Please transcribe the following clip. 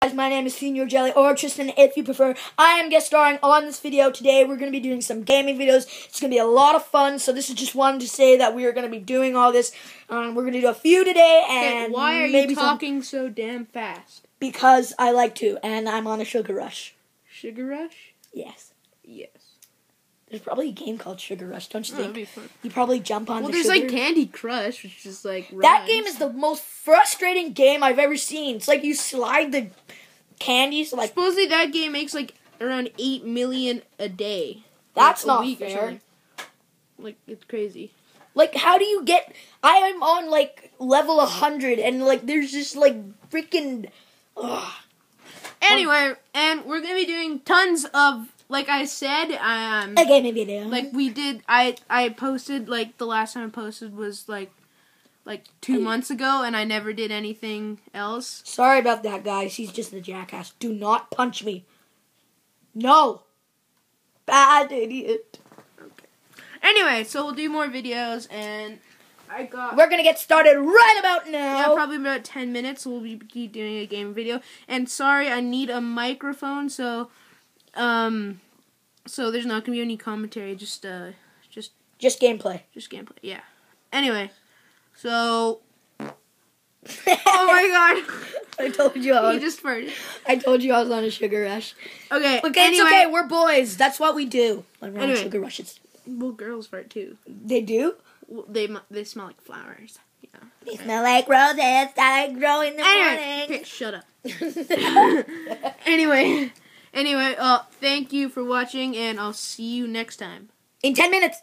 Guys, my name is Senior Jelly, or Tristan if you prefer. I am guest starring on this video today. We're going to be doing some gaming videos. It's going to be a lot of fun, so this is just one to say that we are going to be doing all this. We're going to do a few today, and why are you talking so damn fast? Because I like to, and I'm on a sugar rush. Sugar Rush? Yes. Yes. There's probably a game called Sugar Rush, don't you think? That'd be fun. You probably jump on Well, the there's sugar. like Candy Crush, which is like That game is the most frustrating game I've ever seen. It's like you slide the candies like. Supposedly that game makes like around 8 million a day. That's like, not a week fair. Or something. Like, it's crazy. Like, how do you get? I am on like level 100, and like there's just like freaking. Anyway, and we're gonna be doing tons of, like I said, a gaming video. like we did. I posted, like the last time I posted was like 2 months ago, and I never did anything else. Sorry about that, guys. He's just a jackass. Do not punch me. No. Bad idiot. Okay. Anyway, so we'll do more videos, and We're gonna get started right about now. Yeah, probably about 10 minutes. We'll be doing a game video. And sorry, I need a microphone, so there's not gonna be any commentary. Just gameplay. Just gameplay. Yeah. Anyway, so. Oh my god! I told you You just farted. I told you I was on a sugar rush. Okay. Okay, anyway, it's okay. We're boys. That's what we do. Like, we're on Anyway. sugar rushes. Well, girls fart too. They do. Well, they smell like flowers. Yeah. They smell like roses that grow in the Anyway, morning. okay, shut up. Anyway, thank you for watching, and I'll see you next time. In 10 minutes.